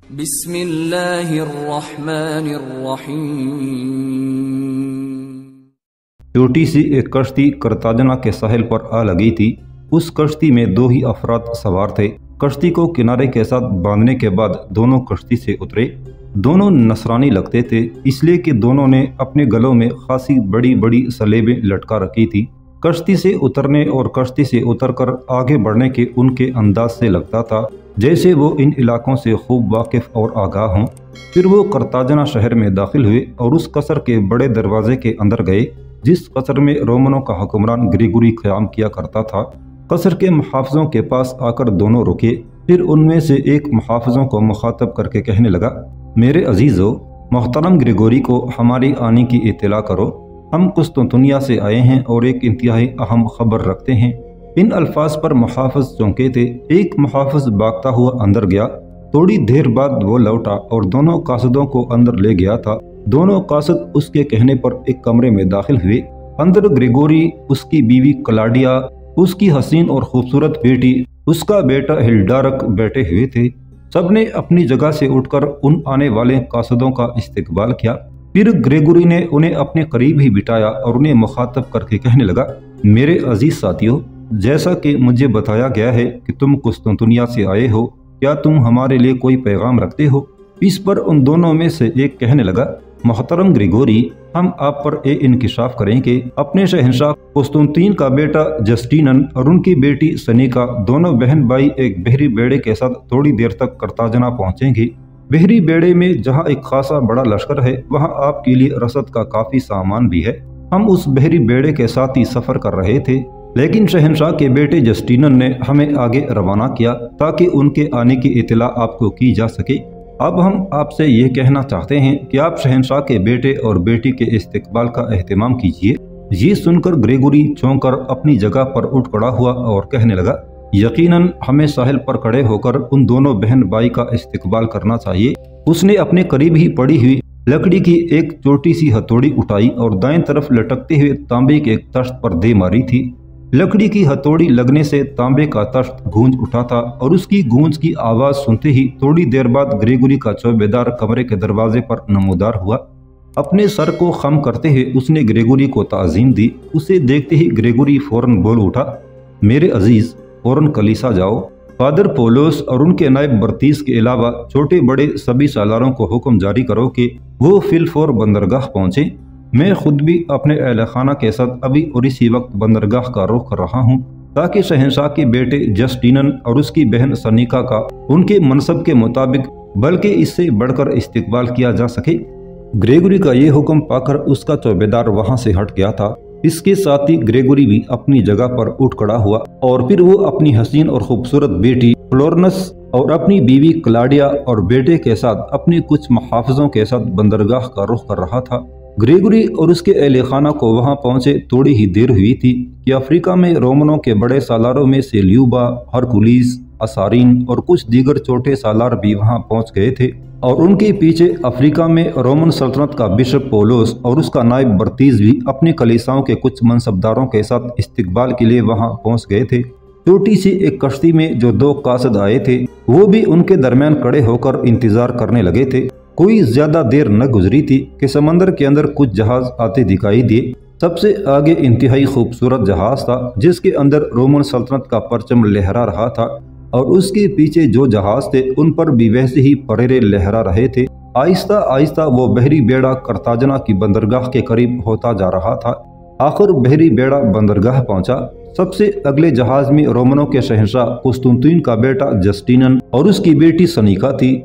بسم اللہ الرحمن الرحیم۔ چھوٹی سی ایک کشتی کرتاجنا کے ساحل پر آ لگی تھی۔ اس کشتی میں 2 ہی افراد سوار تھے۔ کشتی کو کنارے کے ساتھ باندھنے کے بعد دونوں کشتی سے اترے۔ دونوں نصرانی لگتے تھے، اس لیے کہ دونوں نے اپنے گلوں میں خاصی بڑی بڑی صلیبیں لٹکا رکھی تھی۔ کشتی سے اترنے اور کشتی سے اتر کر آگے بڑھنے کے ان کے انداز سے لگتا تھا جیسے وہ ان علاقوں سے خوب واقف اور آگاہ ہوں۔ پھر وہ کرتاجنا شہر میں داخل ہوئے اور اس قصر کے بڑے دروازے کے اندر گئے جس قصر میں رومنوں کا حکمران گریگوری قیام کیا کرتا تھا۔ قصر کے محافظوں کے پاس آ کر دونوں رکے۔ پھر ان میں سے ایک محافظوں کو مخاطب کر کے کہنے لگا، میرے عزیزو، محترم گریگوری کو ہماری آنے کی اطلاع کرو۔ ہم قسطنطنیہ سے آئے ہیں اور ایک انتہائی اہم خبر رکھتے ہیں۔ ان الفاظ پر محافظ چونکے تھے۔ ایک محافظ بھاگتا ہوا اندر گیا۔ تھوڑی دیر بعد وہ لوٹا اور دونوں قاصدوں کو اندر لے گیا تھا۔ دونوں قاصد اس کے کہنے پر ایک کمرے میں داخل ہوئے۔ اندر گریگوری، اس کی بیوی کلاڈیا، اس کی حسین اور خوبصورت بیٹی، اس کا بیٹا ہلڈارک بیٹھے ہوئے تھے۔ سب نے اپنی جگہ سے اٹھ کر ان آنے والے قاصدوں کا استقبال کیا۔ پھر گریگوری نے انہیں اپنے قریب ہی بٹھایا اور انہیں مخاطب کر کے کہنے لگا، میرے عزیز ساتھیو، جیسا کہ مجھے بتایا گیا ہے کہ تم قسطنطنیہ سے آئے ہو، کیا تم ہمارے لیے کوئی پیغام رکھتے ہو؟ اس پر ان دونوں میں سے ایک کہنے لگا، محترم گریگوری، ہم آپ پر یہ انکشاف کریں کہ اپنے شہنشاہ قسطنطین کا بیٹا جسٹینن اور ان کی بیٹی سنیکا دونوں بہن بھائی ایک بحری بیڑے کے ساتھ تھوڑی دیر تک کرتاجنا پہنچیں گے۔ بحری بیڑے میں جہاں ایک خاصا بڑا لشکر ہے، وہاں آپ کے لیے رسد کا کافی سامان بھی ہے۔ ہم اس بحری بیڑے کے ساتھ ہی سفر کر رہے تھے، لیکن شہنشاہ کے بیٹے جسٹینن نے ہمیں آگے روانہ کیا تاکہ ان کے آنے کی اطلاع آپ کو کی جا سکے۔ اب ہم آپ سے یہ کہنا چاہتے ہیں کہ آپ شہنشاہ کے بیٹے اور بیٹی کے استقبال کا اہتمام کیجیے۔ یہ سن کر گریگوری چونک کر اپنی جگہ پر اٹھ کھڑا ہوا اور کہنے لگا، یقیناً ہمیں ساحل پر کھڑے ہو کر ان دونوں بہن بھائی کا استقبال کرنا چاہیے۔ اس نے اپنے قریب ہی پڑی ہوئی لکڑی کی ایک چھوٹی سی ہتھوڑی اٹھائی اور دائیں طرف لٹکتے ہوئے تانبے کے ایک تشت پر دے ماری تھی۔ لکڑی کی ہتھوڑی لگنے سے تانبے کا تشت گونج اٹھا تھا اور اس کی گونج کی آواز سنتے ہی تھوڑی دیر بعد گریگوری کا چوبیدار کمرے کے دروازے پر نمودار ہوا۔ اپنے سر کو خم کرتے ہوئے اس نے گریگوری کو تعظیم دی۔ اسے دیکھتے ہی گریگوری فوراً بول اٹھا، میرے عزیز، فوراً کلیسا جاؤ۔ فادر پولوس اور ان کے نائب برتیس کے علاوہ چھوٹے بڑے سبھی سالاروں کو حکم جاری کرو کہ وہ فی الفور بندرگاہ پہنچیں۔ میں خود بھی اپنے اہل خانہ کے ساتھ ابھی اور اسی وقت بندرگاہ کا رخ کر رہا ہوں تاکہ شہنشاہ کے بیٹے جسٹینن اور اس کی بہن سنیکا کا ان کے منصب کے مطابق بلکہ اس سے بڑھ کر استقبال کیا جا سکے۔ گریگوری کا یہ حکم پا کر اس کا چوبیدار وہاں سے ہٹ گیا تھا۔ اس کے ساتھ ہی گریگوری بھی اپنی جگہ پر اٹھ کھڑا ہوا اور پھر وہ اپنی حسین اور خوبصورت بیٹی فلورنس اور اپنی بیوی کلاڈیا اور بیٹے کے ساتھ اپنے کچھ محافظوں کے ساتھ بندرگاہ کا رخ کر رہا تھا۔ گریگوری اور اس کے اہل خانہ کو وہاں پہنچے تھوڑی ہی دیر ہوئی تھی کہ افریقہ میں رومنوں کے بڑے سالاروں میں سے لیوبا، ہرکولیس، اسارین اور کچھ دیگر چھوٹے سالار بھی وہاں پہنچ گئے تھے، اور ان کے پیچھے افریقہ میں رومن سلطنت کا بشپ پولوس اور اس کا نائب برتیس بھی اپنے کلیساؤں کے کچھ منصبداروں کے ساتھ استقبال کے لیے وہاں پہنچ گئے تھے۔ چھوٹی سی ایک کشتی میں جو 2 قاصد آئے تھے وہ بھی ان کے درمیان کھڑے ہو کر انتظار کرنے لگے تھے۔ کوئی زیادہ دیر نہ گزری تھی کہ سمندر کے اندر کچھ جہاز آتے دکھائی دیے۔ سب سے آگے انتہائی خوبصورت جہاز تھا جس کے اندر رومن سلطنت کا پرچم لہرا رہا تھا، اور اس کے پیچھے جو جہاز تھے ان پر بھی ویسے ہی پریرے لہرا رہے تھے۔ آہستہ آہستہ وہ بحری بیڑا کرتاجنا کی بندرگاہ کے قریب ہوتا جا رہا تھا۔ آخر بحری بیڑا بندرگاہ پہنچا۔ سب سے اگلے جہاز میں رومنوں کے شہنشاہ قسطنطین کا بیٹا جسٹینن اور اس کی بیٹی سنیکا تھی۔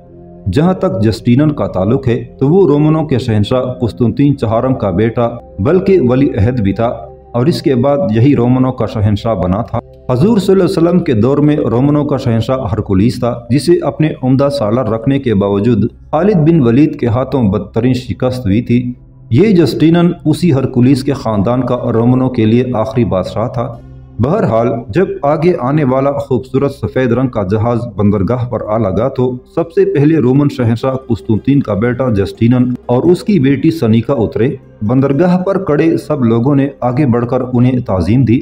جہاں تک جسٹینن کا تعلق ہے تو وہ رومنوں کے شہنشاہ قسطنطین چہارم کا بیٹا بلکہ ولی عہد بھی تھا، اور اس کے بعد یہی رومنوں کا شہنشاہ بنا تھا۔ حضور صلی اللہ علیہ وسلم کے دور میں رومنوں کا شہنشاہ ہرکولیس تھا، جسے اپنے عمدہ سالار رکھنے کے باوجود خالد بن ولید کے ہاتھوں بدترین شکست ہوئی تھی۔ یہ جسٹینن اسی ہرکولیس کے خاندان کا رومنوں کے لیے آخری بادشاہ تھا۔ بہرحال جب آگے آنے والا خوبصورت سفید رنگ کا جہاز بندرگاہ پر آ لگا تو سب سے پہلے رومن شہنشاہ قسطنطین کا بیٹا جسٹینن اور اس کی بیٹی سنیکا اترے۔ بندرگاہ پر کھڑے سب لوگوں نے آگے بڑھ کر انہیں تعظیم دی۔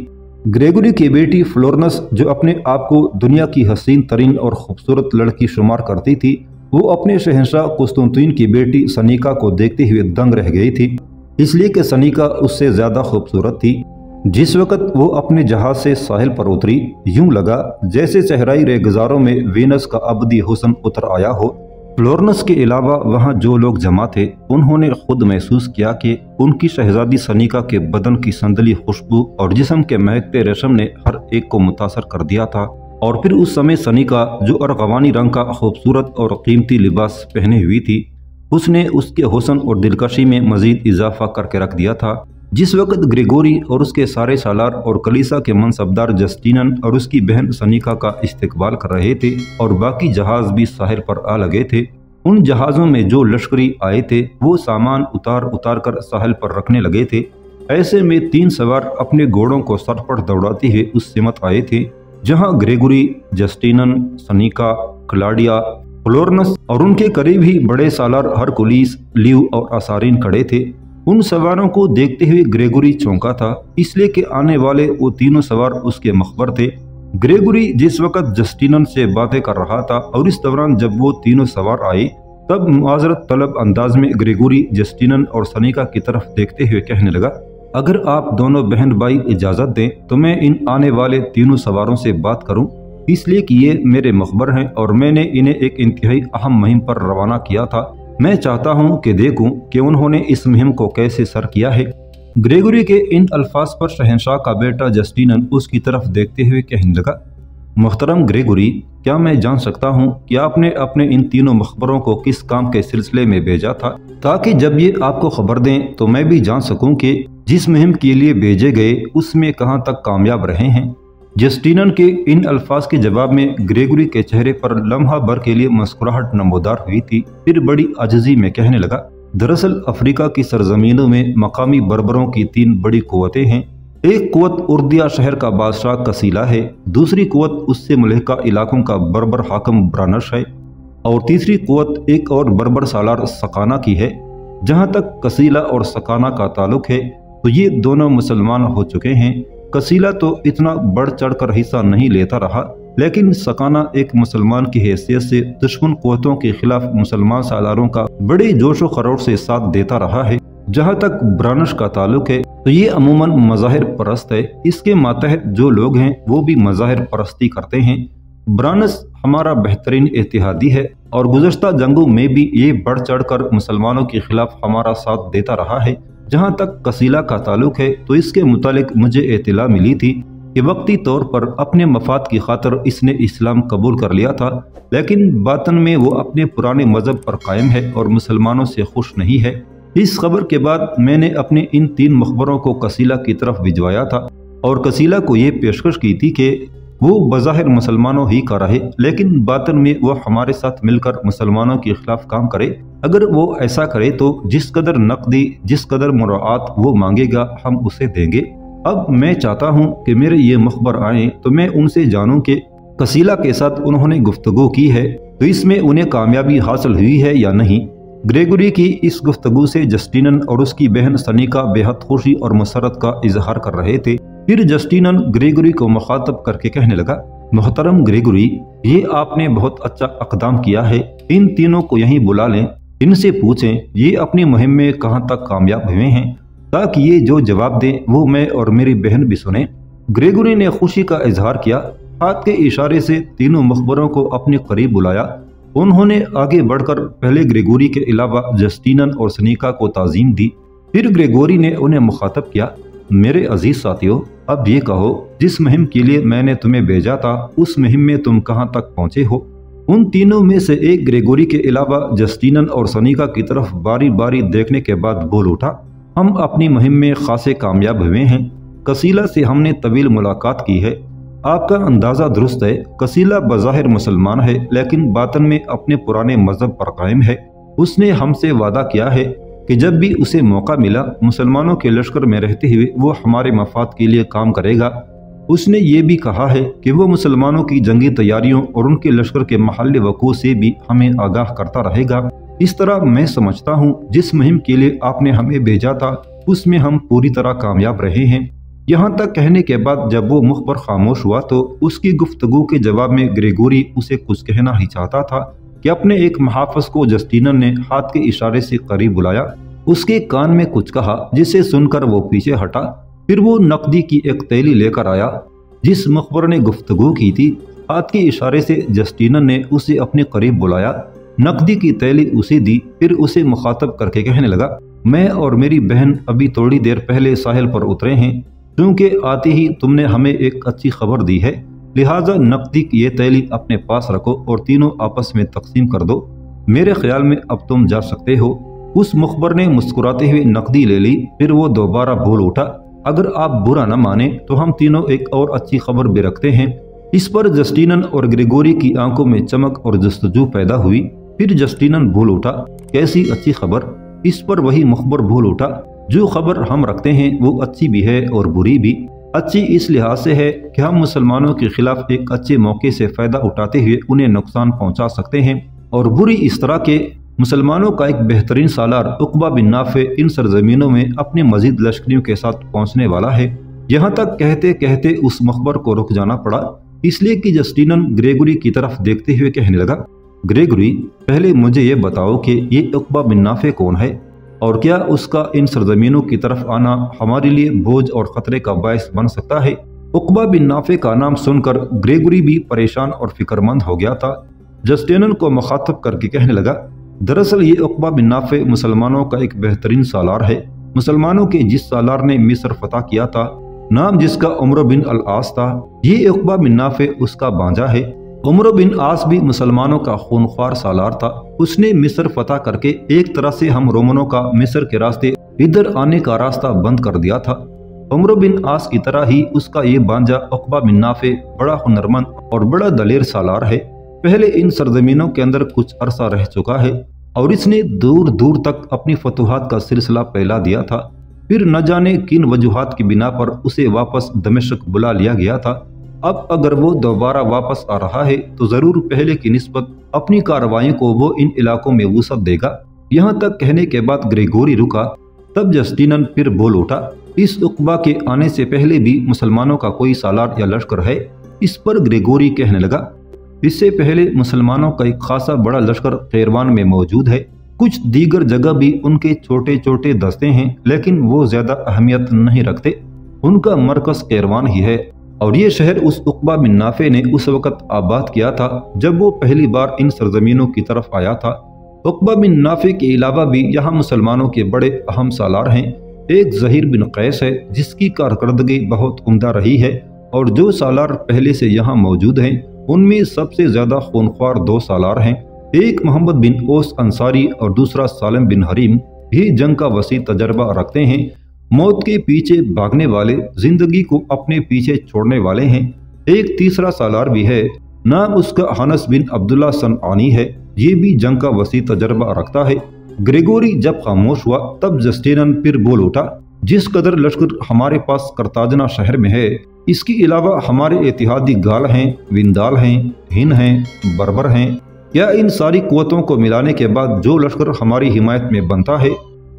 گریگوری کی بیٹی فلورنس، جو اپنے آپ کو دنیا کی حسین ترین اور خوبصورت لڑکی شمار کرتی تھی، वो अपने शहंशाह कुस्तुनतीन की बेटी सनीका को देखते हुए दंग रह गई थी, इसलिए कि सनीका उससे ज़्यादा खूबसूरत थी। जिस वक़्त वो अपने जहाज़ से साहिल पर उतरी, यूं लगा जैसे सहराई रेगिज़ारों में वीनस का अबदी हुस्न उतर आया हो। फ्लोरेंस के अलावा वहाँ जो लोग जमा थे, उन्होंने खुद महसूस किया कि उनकी शहजादी सनीका के बदन की संदली खुशबू और जिस्म के महकते रेशम ने हर एक को मुतासर कर दिया था। और फिर उस समय सनीका, जो अरगवानी रंग का खूबसूरत और कीमती लिबास पहने हुई थी, उसने उसके हुस्न और दिलकशी में मजीद इजाफा करके रख दिया था। जिस वक्त ग्रेगोरी और उसके सारे सालार और कलीसा के मनसबदार जस्टिनन और उसकी बहन सनीका का इस्तकबाल कर रहे थे और बाकी जहाज भी साहिल पर आ लगे थे, उन जहाज़ों में जो लश्करी आए थे वो सामान उतार उतार कर साहिल पर रखने लगे थे। ऐसे में 3 सवार अपने घोड़ों को सरपट दौड़ाते हुए उस सिमत आए थे जहाँ ग्रेगोरी, जस्टिनन, सनीका, क्लाडिया, फ्लोरेंस और उनके करीब ही बड़े सालार हरकुलिस, लिव और असारिन खड़े थे। उन सवारों को देखते हुए ग्रेगोरी चौंका था, इसलिए कि आने वाले वो तीनों सवार उसके मखबर थे। ग्रेगोरी जिस वक्त जस्टिनन से बातें कर रहा था और इस दौरान जब वो तीनों सवार आए, तब माजरत तलब अंदाज में ग्रेगोरी जस्टिनन और सनीका की तरफ देखते हुए कहने लगा, अगर आप दोनों बहन भाई इजाज़त दें तो मैं इन आने वाले तीनों सवारों से बात करूं, इसलिए कि ये मेरे मखबर हैं और मैंने इन्हें एक इंतहाई अहम मुहिम पर रवाना किया था। मैं चाहता हूं कि देखूं कि उन्होंने इस मुहिम को कैसे सर किया है। ग्रेगोरी के इन अल्फाज पर शहंशाह का बेटा जस्टिनन उसकी तरफ देखते हुए कहने लगा, मुहतरम ग्रेगोरी, क्या मैं जान सकता हूं कि आपने अपने इन तीनों मखबरों को किस काम के सिलसिले में भेजा था, ताकि जब ये आपको खबर दें तो मैं भी जान सकूं कि जिस मुहिम के लिए भेजे गए उसमें कहां तक कामयाब रहे हैं। जस्टिनन के इन अल्फाज के जवाब में ग्रेगोरी के चेहरे पर लम्हा भर के लिए मुस्कुराहट नमोदार हुई थी। फिर बड़ी आजिज़ी में कहने लगा, दरअसल अफ्रीका की सरजमीनों में मकामी बर्बरों की 3 बड़ी कुव्वतें हैं। एक कुव्वत उर्दिया शहर का बादशाह कसीला है, दूसरी कुव्वत उससे मुल्हिका इलाकों का बर्बर हाकम ब्रानश है और तीसरी कुव्वत एक और बर्बर सालार सकाना की है। जहाँ तक कसीला और सकाना का ताल्लुक है तो ये दोनों मुसलमान हो चुके हैं। कसीला तो इतना बढ़ चढ़ कर हिस्सा नहीं लेता रहा, लेकिन सकाना एक मुसलमान की हैसियत से दुश्मन कुव्वतों के खिलाफ मुसलमान सालारों का बड़े जोशो खरोश से साथ देता रहा है। जहाँ तक ब्रानश का ताल्लुक है तो ये अमूमन मज़ाहिर परस्त है, इसके मातहत जो लोग हैं वो भी मज़ाहिर परस्ती करते हैं। ब्रानस हमारा बेहतरीन इत्तेहादी है और गुज़श्ता जंगों में भी ये बढ़ चढ़ कर मुसलमानों के खिलाफ हमारा साथ देता रहा है। जहाँ तक कसीला का ताल्लुक है तो इसके मुतालिक मुझे इत्तला मिली थी कि वक्ती तौर पर अपने मफाद की खातर इसने इस्लाम कबूल कर लिया था, लेकिन बातन में वो अपने पुराने मजहब पर कायम है और मुसलमानों से खुश नहीं है। इस खबर के बाद मैंने अपने इन 3 मखबरों को कसीला की तरफ भिजवाया था और कसीला को ये पेशकश की थी कि वो बज़ाहिर मुसलमानों ही का रहे, लेकिन बातन में वो हमारे साथ मिलकर मुसलमानों के खिलाफ काम करे। अगर वो ऐसा करे तो जिस कदर नकदी, जिस कदर मुराआत वो मांगेगा हम उसे देंगे। अब मैं चाहता हूँ कि मेरे ये मखबर आए तो मैं उनसे जानूँ कि कसीला के साथ उन्होंने गुफ्तगू की है तो इसमें उन्हें कामयाबी हासिल हुई है या नहीं। ग्रेगोरी की इस गुफ्तगू से जस्टिनन और उसकी बहन सनीका बेहद खुशी और मसरत का इजहार कर रहे थे। फिर जस्टिनन ग्रेगोरी को मुखातब करके कहने लगा, मोहतरम ग्रेगोरी, ये आपने बहुत अच्छा इक़दाम किया है। इन तीनों को यहीं बुला लें, इनसे पूछें ये अपनी मुहिम में कहाँ तक कामयाब हुए हैं, ताकि ये जो जवाब दें वो मैं और मेरी बहन भी सुने। ग्रेगोरी ने खुशी का इजहार किया, हाथ के इशारे से तीनों मखबरों को अपने करीब बुलाया। उन्होंने आगे बढ़कर पहले ग्रेगोरी के अलावा जस्टिनन और सनीका को ताज़ीम दी। फिर ग्रेगोरी ने उन्हें मुखातब किया, मेरे अजीज साथियों, अब ये कहो जिस मुहिम के लिए मैंने तुम्हें भेजा था उस मुहिम में तुम कहाँ तक पहुँचे हो। उन तीनों में से एक ग्रेगोरी के अलावा जस्टिनन और सनीका की तरफ बारी बारी देखने के बाद बोल उठा, हम अपनी मुहिम में खासे कामयाब हुए हैं। कसीला से हमने तवील मुलाकात की है। आपका अंदाज़ा दुरुस्त है, कसीला बज़ाहिर मुसलमान है लेकिन बातन में अपने पुराने मजहब पर कायम है। उसने हमसे वादा किया है कि जब भी उसे मौका मिला मुसलमानों के लश्कर में रहते हुए वो हमारे मफाद के लिए काम करेगा। उसने ये भी कहा है कि वो मुसलमानों की जंगी तैयारियों और उनके लश्कर के महल वक़ूअ से भी हमें आगाह करता रहेगा। इस तरह मैं समझता हूँ जिस मुहिम के लिए आपने हमें भेजा था उसमें हम पूरी तरह कामयाब रहे हैं। यहाँ तक कहने के बाद जब वो मुखबर खामोश हुआ तो उसकी गुफ्तगू के जवाब में ग्रेगोरी उसे कुछ कहना ही चाहता था, کہ अपने एक मुहाफ़िज़ को जस्टिनन ने हाथ के इशारे से करीब बुलाया। उसके कान में कुछ कहा जिसे सुनकर वो पीछे हटा। फिर वो नकदी की एक थैली लेकर आया जिस मुखबर ने गुफ्तगू की थी। हाथ के इशारे से जस्टिनन ने उसे अपने करीब बुलाया, नकदी की थैली उसे दी, फिर उसे मुखातब करके कहने लगा, मैं और मेरी बहन अभी थोड़ी देर पहले साहिल पर उतरे हैं, क्योंकि आते ही तुमने हमें एक अच्छी खबर दी है, लिहाजा नकदी की ये थैली अपने पास रखो और तीनों आपस में तकसीम कर दो। मेरे ख्याल में अब तुम जा सकते हो। उस मुखबर ने मुस्कुराते हुए नकदी ले ली। फिर वो दोबारा बोल उठा, अगर आप बुरा न माने तो हम तीनों एक और अच्छी खबर भी रखते हैं। इस पर जस्टिनन और ग्रेगोरी की आंखों में चमक और जस्तजू पैदा हुई। फिर जस्टिनन बोल उठा, कैसी अच्छी खबर? इस पर वही मुखबर बोल उठा, जो खबर हम रखते हैं वो अच्छी भी है और बुरी भी। अच्छी इस लिहाज से है कि हम मुसलमानों के खिलाफ एक अच्छे मौके से फ़ायदा उठाते हुए उन्हें नुकसान पहुंचा सकते हैं, और बुरी इस तरह के मुसलमानों का एक बेहतरीन सालार उक़बा बिन नाफ़े इन सरजमीनों में अपने मजीद लश्करियों के साथ पहुंचने वाला है। यहाँ तक कहते कहते उस मुखबर को रुक जाना पड़ा, इसलिए कि जस्टिनन ग्रेगोरी की तरफ देखते हुए कहने लगा, ग्रेगोरी, पहले मुझे ये बताओ कि ये उक़बा बिन नाफ़े कौन है, और क्या उसका इन सरजमीनों की तरफ आना हमारे लिए बोझ और ख़तरे का बायस बन सकता है? उक़बा बिन नाफ़े का नाम सुनकर ग्रेगोरी भी परेशान और फिक्रमंद हो गया था। जस्टिनन को मुखातब करके कहने लगा, दरअसल ये उक़बा बिन नाफ़े मुसलमानों का एक बेहतरीन सालार है। मुसलमानों के जिस सालार ने मिस्र फतह किया था, नाम जिसका उमर बिन अल आस था, ये उक़बा बिन नाफ़े उसका भांजा है। उमर बिन आस भी मुसलमानों का खूनख्वार सालार था। उसने मिस्र फतह करके एक तरह से हम रोमनों का मिस्र के रास्ते इधर आने का रास्ता बंद कर दिया था। उमर बिन आस की तरह ही उसका ये भांजा उक़बा बिन नाफ़े बड़ा हुनरमंद और बड़ा दलेर सालार है। पहले इन सरजमीनों के अंदर कुछ अरसा रह चुका है और इसने दूर दूर तक अपनी फतूहात का सिलसिला फैला दिया था। फिर न जाने किन वजूहात की बिना पर उसे वापस दमिश्क बुला लिया गया था। अब अगर वो दोबारा वापस आ रहा है तो ज़रूर पहले की निस्बत अपनी कार्रवाई को वो इन इलाकों में वुसअत देगा। यहाँ तक कहने के बाद ग्रेगोरी रुका। तब जस्टिनन फिर बोल उठा, इस उक़बा के आने से पहले भी मुसलमानों का कोई सालार या लश्कर है? इस पर ग्रेगोरी कहने लगा, इससे पहले मुसलमानों का एक खासा बड़ा लश्कर कैरवान में मौजूद है। कुछ दीगर जगह भी उनके छोटे छोटे दस्ते हैं, लेकिन वो ज्यादा अहमियत नहीं रखते। उनका मरकज कैरवान ही है, और ये शहर उस उक़बा बिन नाफ़े ने उस वक़्त आबाद किया था जब वो पहली बार इन सरजमीनों की तरफ आया था। उक़बा बिन नाफ़े के अलावा भी यहाँ मुसलमानों के बड़े अहम सालार हैं। एक ज़हीर बिन कैस है जिसकी कारकर्दगी बहुत उम्दा रही है, और जो सालार पहले से यहाँ मौजूद हैं उनमें सबसे ज्यादा खूनख्वार दो सालार हैं। एक मोहम्मद बिन ओस अंसारी और दूसरा सालिम बिन हरीम भी जंग का वसी तजर्बा रखते हैं। मौत के पीछे भागने वाले, जिंदगी को अपने पीछे छोड़ने वाले हैं। एक तीसरा सालार भी है, नाम उसका हनस बिन अब्दुल्ला सनआनी है, ये भी जंग का वसी तजर्बा रखता है। ग्रेगोरी जब खामोश हुआ तब जस्टिनन फिर बोल उठा, जिस कदर लश्कर हमारे पास करताजना शहर में है, इसके अलावा हमारे इतिहादी गाल हैं, विंदाल हैं, हिन हैं, बर्बर हैं, क्या इन सारी कुव्वतों को मिलाने के बाद जो लश्कर हमारी हिमायत में बनता है,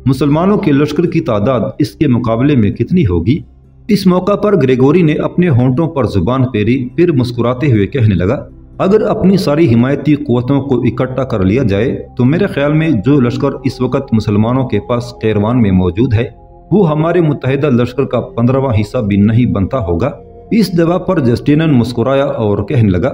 मुसलमानों के लश्कर की तादाद इसके मुकाबले में कितनी होगी? इस मौका पर ग्रेगोरी ने अपने होंठों पर जुबान फेरी, फिर मुस्कुराते हुए कहने लगा, अगर अपनी सारी हिमायती कुव्वतों को इकट्ठा कर लिया जाए तो मेरे ख्याल में जो लश्कर इस वक्त मुसलमानों के पास कैरवान में मौजूद है वो हमारे मुत्तहिदा लश्कर का 15वां हिस्सा भी नहीं बनता होगा। इस जवाब पर जस्टिनन मुस्कुराया और कहने लगा,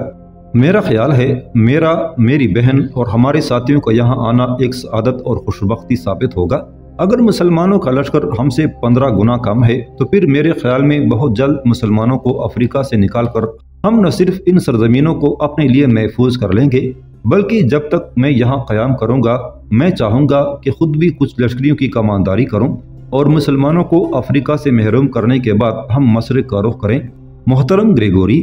मेरा ख्याल है मेरी बहन और हमारे साथियों का यहाँ आना एक सआदत और खुशबख्ती साबित होगा। अगर मुसलमानों का लश्कर हमसे 15 गुना कम है तो फिर मेरे ख्याल में बहुत जल्द मुसलमानों को अफ्रीका से निकालकर हम न सिर्फ इन सरजमीनों को अपने लिए महफूज कर लेंगे, बल्कि जब तक मैं यहाँ क़याम करूँगा मैं चाहूँगा कि खुद भी कुछ लश्करियों की कमानदारी करूँ और मुसलमानों को अफ्रीका से महरूम करने के बाद हम मशरिक़ का रुख करें। मोहतरम ग्रेगोरी,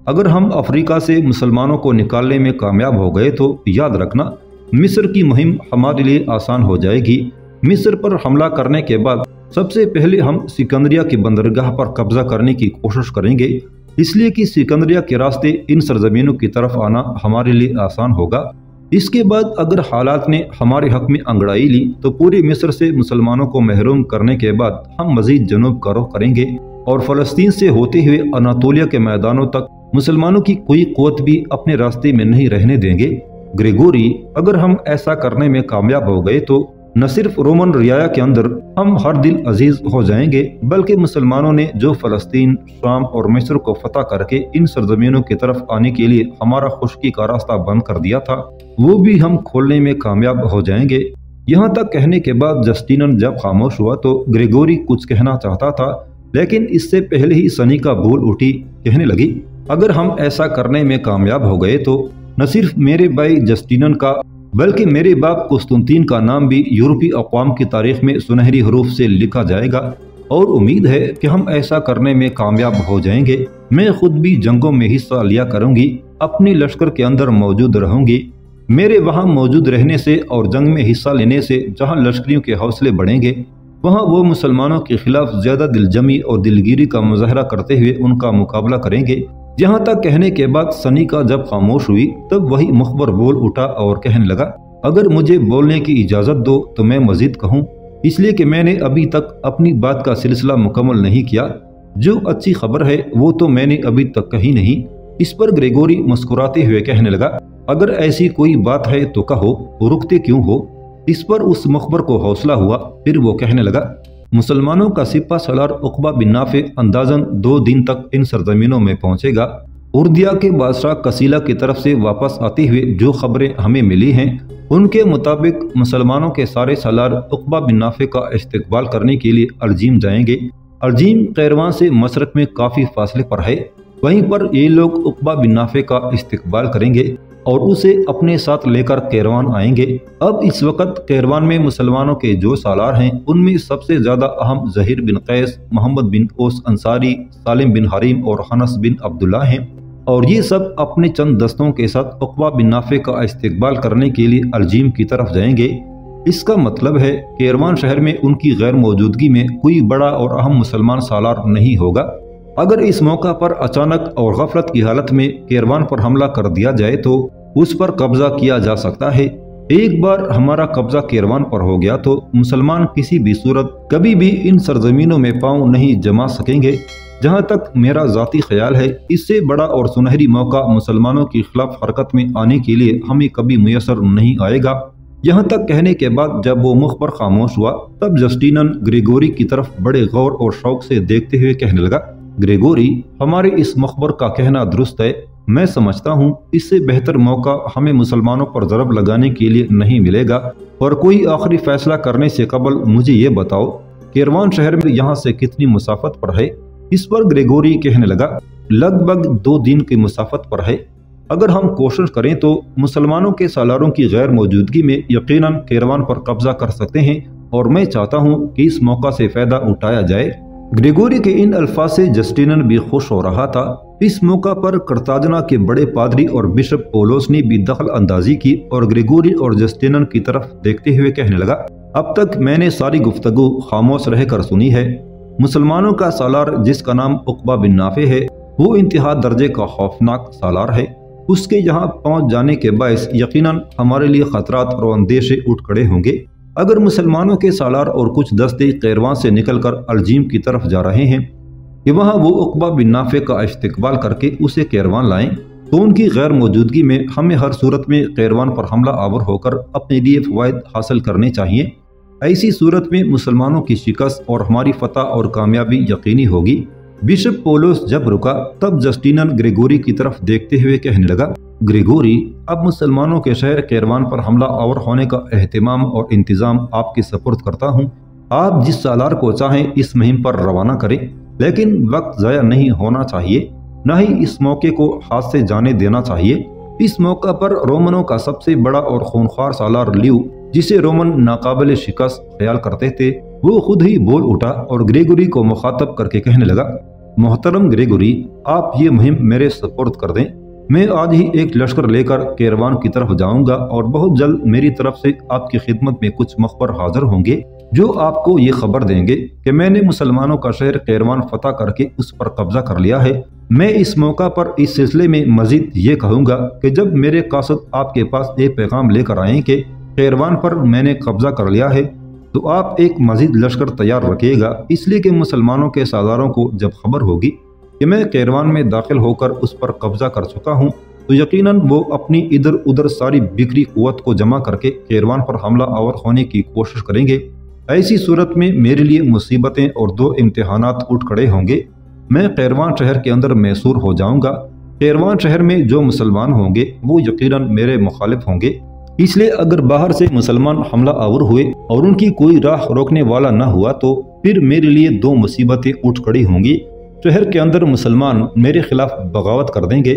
अगर हम अफ्रीका से मुसलमानों को निकालने में कामयाब हो गए तो याद रखना मिस्र की मुहिम हमारे लिए आसान हो जाएगी। मिस्र पर हमला करने के बाद सबसे पहले हम सिकंदरिया की बंदरगाह पर कब्जा करने की कोशिश करेंगे, इसलिए कि सिकंदरिया के रास्ते इन सरजमीनों की तरफ आना हमारे लिए आसान होगा। इसके बाद अगर हालात ने हमारे हक में अंगड़ाई ली तो पूरे मिस्र से मुसलमानों को महरूम करने के बाद हम मजीद जनूब का रुख करेंगे और फ़लस्तीन से होते हुए अनातोलिया के मैदानों तक मुसलमानों की कोई क़ुव्वत भी अपने रास्ते में नहीं रहने देंगे। ग्रेगोरी, अगर हम ऐसा करने में कामयाब हो गए तो न सिर्फ रोमन रियाया के अंदर हम हर दिल अजीज हो जाएंगे, बल्कि मुसलमानों ने जो फलस्तीन, शाम और मिस्र को फतह करके इन सरजमीनों की तरफ आने के लिए हमारा खुशकी का रास्ता बंद कर दिया था, वो भी हम खोलने में कामयाब हो जाएंगे। यहाँ तक कहने के बाद जस्टिनन जब खामोश हुआ तो ग्रेगोरी कुछ कहना चाहता था, लेकिन इससे पहले ही सनी का बोल उठी। कहने लगी, अगर हम ऐसा करने में कामयाब हो गए तो न सिर्फ मेरे भाई जस्टिनन का बल्कि मेरे बाप कुस्तुनतीन का नाम भी यूरोपीय अक़वाम की तारीख में सुनहरी हरूफ से लिखा जाएगा, और उम्मीद है कि हम ऐसा करने में कामयाब हो जाएंगे। मैं खुद भी जंगों में हिस्सा लिया करूंगी, अपनी लश्कर के अंदर मौजूद रहूंगी। मेरे वहाँ मौजूद रहने से और जंग में हिस्सा लेने से जहाँ लश्करियों के हौसले बढ़ेंगे, वहाँ वो मुसलमानों के खिलाफ ज्यादा दिलजमी और दिलगिरी का मुजाहरा करते हुए उनका मुकाबला करेंगे। यहाँ तक कहने के बाद सनी का जब खामोश हुई तब वही मुखबर बोल उठा और कहने लगा, अगर मुझे बोलने की इजाज़त दो तो मैं मजीद कहूँ, इसलिए कि मैंने अभी तक अपनी बात का सिलसिला मुकम्मल नहीं किया। जो अच्छी खबर है वो तो मैंने अभी तक कही नहीं। इस पर ग्रेगोरी मुस्कुराते हुए कहने लगा, अगर ऐसी कोई बात है तो कहो, रुकते क्यों हो। इस पर उस मुखबर को हौसला हुआ। फिर वो कहने लगा, मुसलमानों का सिपा सलार उक़बा बिन नाफे अंदाजन 2 दिन तक इन सरजमीनों में पहुंचेगा। उर्दिया के बादशाह कसीला की तरफ से वापस आते हुए जो खबरें हमें मिली हैं, उनके मुताबिक मुसलमानों के सारे सलार उक़बा बिन नाफे का इस्तकबाल करने के लिए अर्जीम जाएंगे। अर्जीम कैरवान से मशरक में काफ़ी फासले पर है। वहीं पर ये लोग उक़बा बिन नाफे का इस्तकबाल करेंगे और उसे अपने साथ लेकर कैरवान आएंगे। अब इस वक्त कैरवान में मुसलमानों के जो सालार हैं, उनमें सबसे ज़्यादा अहम ज़हीर बिन कैस, मोहम्मद बिन ओस अंसारी, सालिम बिन हरीम और हनस बिन अब्दुल्ला हैं, और ये सब अपने चंद दस्तों के साथ उक़बा बिन नाफे का इस्तकबाल करने के लिए अर्जीम की तरफ जाएंगे। इसका मतलब है कैरवान शहर में उनकी गैर मौजूदगी में कोई बड़ा और अहम मुसलमान सालार नहीं होगा। अगर इस मौका पर अचानक और गफलत की हालत में कैरवान पर हमला कर दिया जाए तो उस पर कब्जा किया जा सकता है। एक बार हमारा कब्जा कैरवान पर हो गया तो मुसलमान किसी भी सूरत कभी भी इन सरजमीनों में पांव नहीं जमा सकेंगे। जहां तक मेरा ज़ाती ख्याल है, इससे बड़ा और सुनहरी मौका मुसलमानों के खिलाफ हरकत में आने के लिए हमें कभी मुयसर नहीं आएगा। यहाँ तक कहने के बाद जब वो मुख पर खामोश हुआ तब जस्टिनन ग्रेगोरी की तरफ बड़े गौर और शौक से देखते हुए कहने लगा, ग्रेगोरी, हमारे इस मुखबर का कहना दुरुस्त है। मैं समझता हूँ इससे बेहतर मौका हमें मुसलमानों पर ज़रब लगाने के लिए नहीं मिलेगा। और कोई आखिरी फैसला करने से कबल मुझे ये बताओ, कैरवान शहर में यहाँ से कितनी मुसाफत पर है। इस पर ग्रेगोरी कहने लगा, लगभग 2 दिन की मुसाफत पर है। अगर हम कोशिश करें तो मुसलमानों के सालारों की गैर मौजूदगी में यकीनन कैरवान पर कब्जा कर सकते हैं, और मैं चाहता हूँ कि इस मौका से फ़ायदा उठाया जाए। ग्रेगोरी के इन अल्फाज से जस्टिनन भी खुश हो रहा था। इस मौका पर कर्ताजना के बड़े पादरी और बिशप पोलोस ने भी दखल अंदाजी की और ग्रेगोरी और जस्टिनन की तरफ देखते हुए कहने लगा, अब तक मैंने सारी गुफ्तगू खामोश रहकर सुनी है। मुसलमानों का सालार जिसका नाम उक़बा बिन नाफे है, वो इंतहा दर्जे का खौफनाक सालार है। उसके यहाँ पहुँच जाने के बायस यकीनन हमारे लिए खतरात और अंदेशे उठ खड़े होंगे। अगर मुसलमानों के सालार और कुछ दस्ते कैरवान से निकलकर अलजीम की तरफ जा रहे हैं कि वहाँ वो उक़बा बिन नाफे का इस्तकबाल करके उसे कैरवान लाएं, तो उनकी गैर मौजूदगी में हमें हर सूरत में कैरवान पर हमला आवर होकर अपने लिए फ़वाइद हासिल करने चाहिए। ऐसी सूरत में मुसलमानों की शिकस्त और हमारी फतह और कामयाबी यकीनी होगी। बिशप पोलोस जब रुका तब जस्टिनन ग्रेगोरी की तरफ देखते हुए कहने लगा, ग्रेगोरी, अब मुसलमानों के शहर कैरवान पर हमला आवर होने का एहतिमाम और इंतज़ाम आपके सपुर्द करता हूँ। आप जिस सालार को चाहें इस मुहिम पर रवाना करें, लेकिन वक्त ज़ाया नहीं होना चाहिए, न ही इस मौके को हाथ से जाने देना चाहिए। इस मौका पर रोमनों का सबसे बड़ा और खूनख्वार सालार ल्यू, जिसे रोमन नाकाबिल शिकस्त ख्याल करते थे, वो खुद ही बोल उठा और ग्रेगोरी को मुखातब करके कहने लगा, मोहतरम ग्रेगोरी, आप ये मुहिम मेरे सपुर्द कर दें। मैं आज ही एक लश्कर लेकर कैरवान की तरफ जाऊंगा और बहुत जल्द मेरी तरफ से आपकी खिदमत में कुछ मुखबर हाजिर होंगे जो आपको ये खबर देंगे कि मैंने मुसलमानों का शहर कैरवान फतह करके उस पर कब्जा कर लिया है। मैं इस मौका पर इस सिलसिले में मजीद ये कहूँगा कि जब मेरे कासद आपके पास एक पैगाम लेकर आए कि कैरवान पर मैंने कब्जा कर लिया है, तो आप एक मजीद लश्कर तैयार रखिएगा, इसलिए कि मुसलमानों के सालारों को जब खबर होगी कि मैं कैरवान में दाखिल होकर उस पर कब्जा कर चुका हूँ, तो यकीनन वो अपनी इधर उधर सारी बिखरी कुव्वत को जमा करके कैरवान पर हमला आवर होने की कोशिश करेंगे। ऐसी सूरत में मेरे लिए मुसीबतें और दो इम्तिहानात उठ खड़े होंगे। मैं कैरवान शहर के अंदर मैसूर हो जाऊंगा। कैरवान शहर में जो मुसलमान होंगे वो यकीनन मेरे मुखालिफ होंगे, इसलिए अगर बाहर से मुसलमान हमला आवर हुए और उनकी कोई राह रोकने वाला न हुआ तो फिर मेरे लिए दो मुसीबतें उठ खड़ी होंगी। शहर के अंदर मुसलमान मेरे खिलाफ बगावत कर देंगे,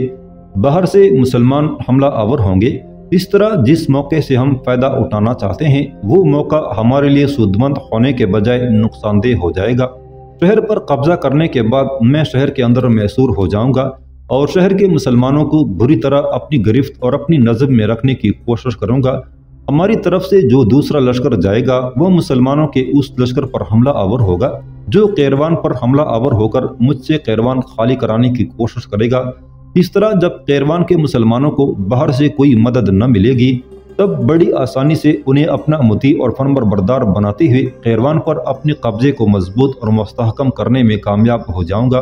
बाहर से मुसलमान हमला आवर होंगे। इस तरह जिस मौके से हम फ़ायदा उठाना चाहते हैं वो मौका हमारे लिए सूदमंद होने के बजाय नुकसानदेह हो जाएगा। शहर पर कब्जा करने के बाद मैं शहर के अंदर मैसूर हो जाऊंगा और शहर के मुसलमानों को बुरी तरह अपनी गिरफ्त और अपनी नज़र में रखने की कोशिश करूंगा। हमारी तरफ से जो दूसरा लश्कर जाएगा वह मुसलमानों के उस लश्कर पर हमला आवर होगा जो कैरवान पर हमला आवर होकर मुझसे कैरवान खाली कराने की कोशिश करेगा। इस तरह जब कैरवान के मुसलमानों को बाहर से कोई मदद न मिलेगी तब बड़ी आसानी से उन्हें अपना मुती और फरमाबरदार बनाते हुए कैरवान पर अपने कब्जे को मजबूत और मुस्तहकम करने में कामयाब हो जाऊंगा।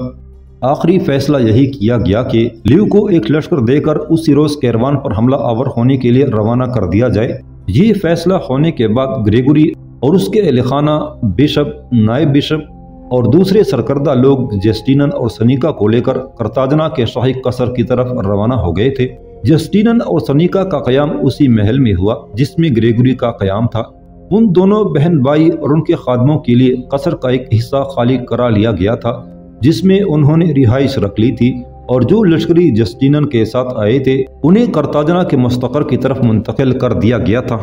आखिरी फैसला यही किया गया कि लियू को एक लश्कर देकर उसी रोज कैरवान पर हमला आवर होने के लिए रवाना कर दिया जाए। ये फैसला होने के बाद ग्रेगोरी और उसके अहल खाना, बिशप, नायब बिशप और दूसरे सरकर्दा लोग जस्टिनन और सनीका को लेकर कर्ताजना के शाही कसर की तरफ रवाना हो गए थे। जस्टिनन और सनीका का क़याम उसी महल में हुआ जिसमें ग्रेगोरी का क़याम था। उन दोनों बहन भाई और उनके खादमों के लिए कसर का एक हिस्सा खाली करा लिया गया था जिसमें उन्होंने रिहाइश रख ली थी, और जो लश्करी जस्टिनन के साथ आए थे उन्हें कर्ताजना के मुस्तकर की तरफ मुंतकिल कर दिया गया था।